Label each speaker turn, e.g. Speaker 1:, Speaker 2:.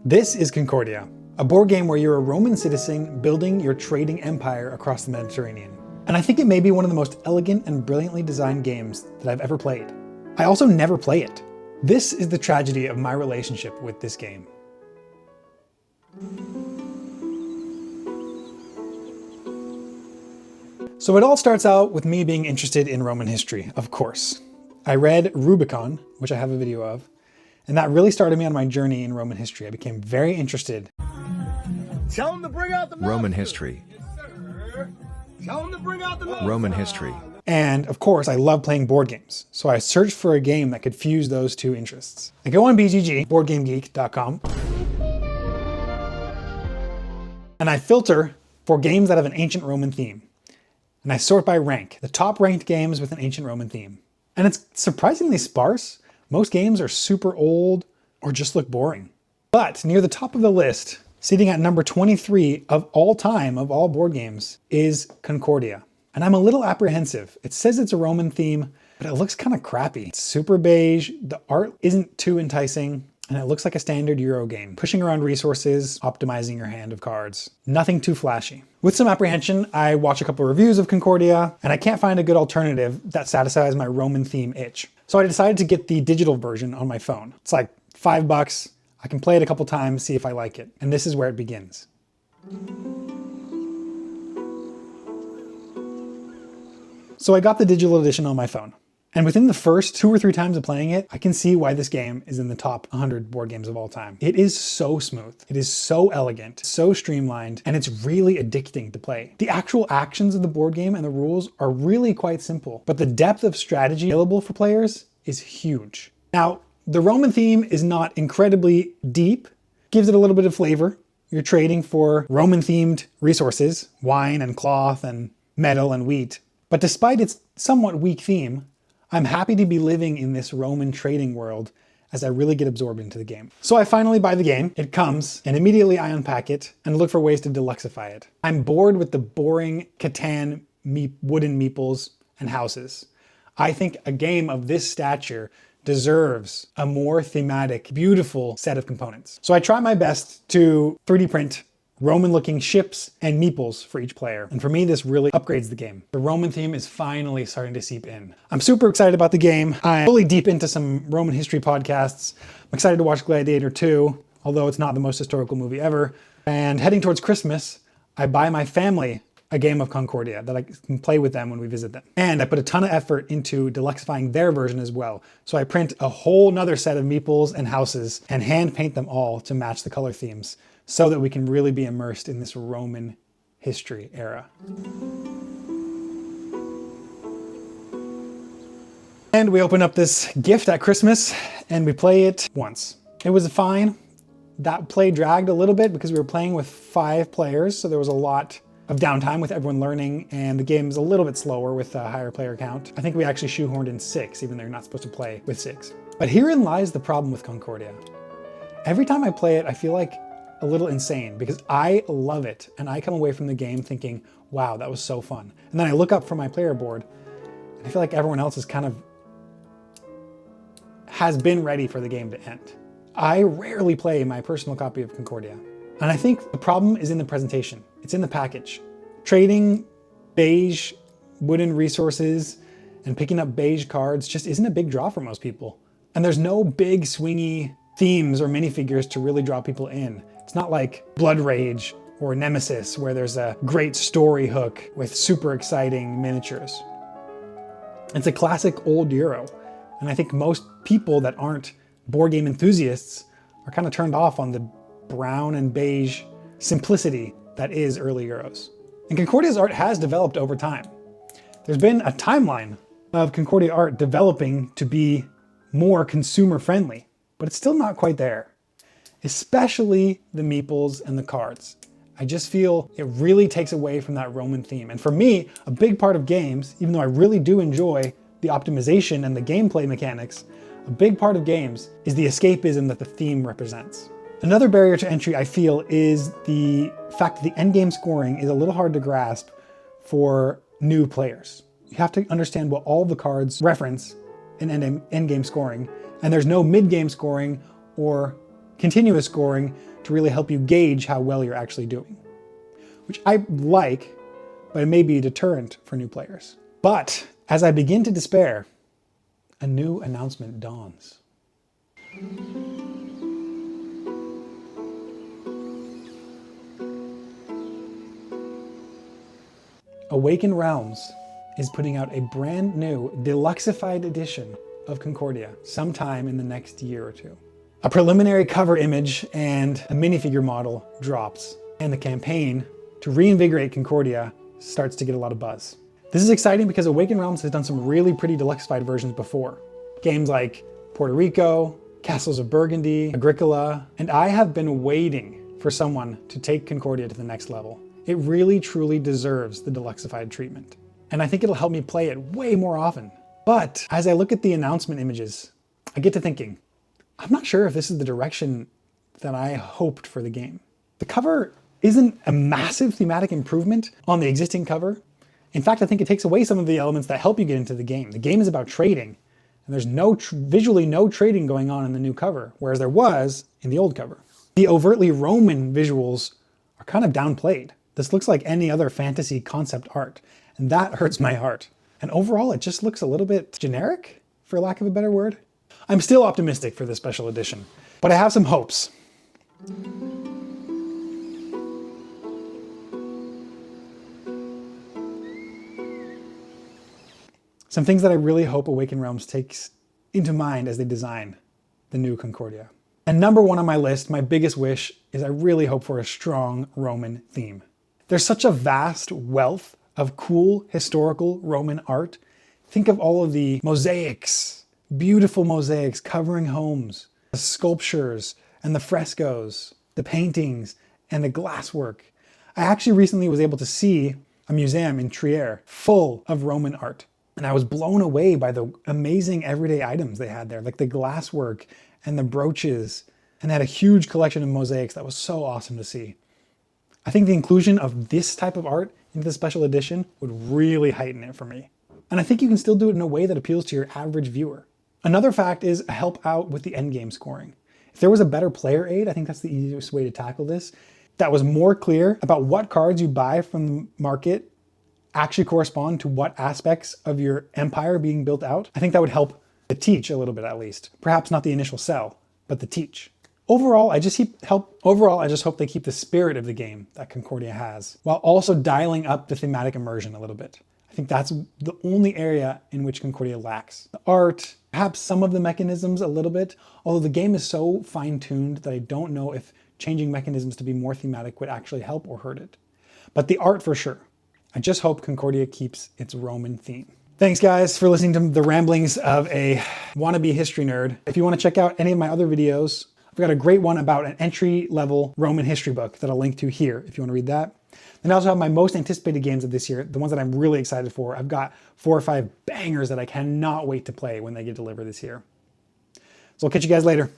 Speaker 1: This is Concordia, a board game where you're a Roman citizen building your trading empire across the Mediterranean. And I think it may be one of the most elegant and brilliantly designed games that I've ever played. I also never play it. This is the tragedy of my relationship with this game. So it all starts out with me being interested in Roman history, of course. I read Rubicon, which I have a video of, and that really started me on my journey in Roman history. I became very interested.
Speaker 2: Tell them to bring out the
Speaker 3: Roman history.
Speaker 2: Tell them to bring out the
Speaker 3: Roman history.
Speaker 1: And of course, I love playing board games. So I searched for a game that could fuse those two interests. I go on BGG, boardgamegeek.com, and I filter for games that have an ancient Roman theme. And I sort by rank, the top ranked games with an ancient Roman theme. And it's surprisingly sparse. Most games are super old or just look boring. But near the top of the list, sitting at number 23 of all time of all board games, is Concordia. And I'm a little apprehensive. It says it's a Roman theme, but it looks kind of crappy. It's super beige, the art isn't too enticing, and it looks like a standard Euro game. Pushing around resources, optimizing your hand of cards. Nothing too flashy. With some apprehension, I watch a couple of reviews of Concordia, and I can't find a good alternative that satisfies my Roman theme itch. So I decided to get the digital version on my phone. It's like $5. I can play it a couple times, see if I like it. And this is where it begins. So I got the digital edition on my phone. And within the first 2 or 3 times of playing it, I can see why this game is in the top 100 board games of all time. It is so smooth. It is so elegant, so streamlined, and it's really addicting to play. The actual actions of the board game and the rules are really quite simple, but the depth of strategy available for players is huge. Now, the Roman theme is not incredibly deep, gives it a little bit of flavor. You're trading for Roman-themed resources, wine and cloth and metal and wheat. But despite its somewhat weak theme, I'm happy to be living in this Roman trading world as I really get absorbed into the game. So I finally buy the game, it comes, and immediately I unpack it and look for ways to deluxify it. I'm bored with the boring Catan wooden meeples and houses. I think a game of this stature deserves a more thematic, beautiful set of components. So I try my best to 3D print Roman-looking ships and meeples for each player. And for me, this really upgrades the game. The Roman theme is finally starting to seep in. I'm super excited about the game. I'm fully deep into some Roman history podcasts. I'm excited to watch Gladiator 2, although it's not the most historical movie ever. And heading towards Christmas, I buy my family a game of Concordia that I can play with them when we visit them. And I put a ton of effort into deluxifying their version as well. So I print a whole nother set of meeples and houses and hand paint them all to match the color themes, so that we can really be immersed in this Roman history era. And we open up this gift at Christmas and we play it once. It was fine. That play dragged a little bit because we were playing with 5 players, so there was a lot of downtime with everyone learning, and the game's a little bit slower with a higher player count. I think we actually shoehorned in 6, even though you're not supposed to play with 6. But herein lies the problem with Concordia. Every time I play it, I feel like a little insane because I love it and I come away from the game thinking, wow, that was so fun. And then I look up from my player board and I feel like everyone else is has been ready for the game to end. I rarely play my personal copy of Concordia. And I think the problem is in the presentation. It's in the package. Trading beige wooden resources and picking up beige cards just isn't a big draw for most people. And there's no big swingy themes or minifigures to really draw people in. It's not like Blood Rage or Nemesis where there's a great story hook with super exciting miniatures. It's a classic old Euro. And I think most people that aren't board game enthusiasts are kind of turned off on the brown and beige simplicity that is early Euros. And Concordia's art has developed over time. There's been a timeline of Concordia art developing to be more consumer friendly, but it's still not quite there. Especially the meeples and the cards. I just feel it really takes away from that Roman theme. And for me, a big part of games, even though I really do enjoy the optimization and the gameplay mechanics, a big part of games is the escapism that the theme represents. Another barrier to entry, I feel, is the fact that the endgame scoring is a little hard to grasp for new players. You have to understand what all the cards reference in endgame scoring, and there's no mid-game scoring or continuous scoring to really help you gauge how well you're actually doing, which I like, but it may be a deterrent for new players. But as I begin to despair, a new announcement dawns. Awaken Realms is putting out a brand new deluxeified edition of Concordia sometime in the next year or two. A preliminary cover image and a minifigure model drops, and the campaign to reinvigorate Concordia starts to get a lot of buzz. This is exciting because Awaken Realms has done some really pretty deluxeified versions before. Games like Puerto Rico, Castles of Burgundy, Agricola, and I have been waiting for someone to take Concordia to the next level. It really truly deserves the deluxeified treatment. And I think it'll help me play it way more often. But as I look at the announcement images, I get to thinking, I'm not sure if this is the direction that I hoped for the game. The cover isn't a massive thematic improvement on the existing cover. In fact, I think it takes away some of the elements that help you get into the game. The game is about trading, and there's visually no trading going on in the new cover, whereas there was in the old cover. The overtly Roman visuals are kind of downplayed. This looks like any other fantasy concept art, and that hurts my heart. And overall, it just looks a little bit generic, for lack of a better word. I'm still optimistic for this special edition, but I have some hopes. Some things that I really hope Awaken Realms takes into mind as they design the new Concordia. And number one on my list, my biggest wish, is I really hope for a strong Roman theme. There's such a vast wealth of cool historical Roman art. Think of all of the mosaics, beautiful mosaics covering homes, the sculptures and the frescoes, the paintings and the glasswork. I actually recently was able to see a museum in Trier full of Roman art. And I was blown away by the amazing everyday items they had there, like the glasswork and the brooches. And they had a huge collection of mosaics that was so awesome to see. I think the inclusion of this type of art into the special edition would really heighten it for me. And I think you can still do it in a way that appeals to your average viewer. Another fact is help out with the endgame scoring. If there was a better player aid, I think that's the easiest way to tackle this, that was more clear about what cards you buy from the market actually correspond to what aspects of your empire being built out, I think that would help the teach a little bit at least. Perhaps not the initial sell, but the teach. Overall, I just hope they keep the spirit of the game that Concordia has, while also dialing up the thematic immersion a little bit. I think that's the only area in which Concordia lacks. The art, perhaps some of the mechanisms a little bit, although the game is so fine-tuned that I don't know if changing mechanisms to be more thematic would actually help or hurt it. But the art for sure. I just hope Concordia keeps its Roman theme. Thanks guys for listening to the ramblings of a wannabe history nerd. If you want to check out any of my other videos, I've got a great one about an entry-level Roman history book that I'll link to here if you want to read that. And I also have my most anticipated games of this year, the ones that I'm really excited for. I've got 4 or 5 bangers that I cannot wait to play when they get delivered this year. So I'll catch you guys later.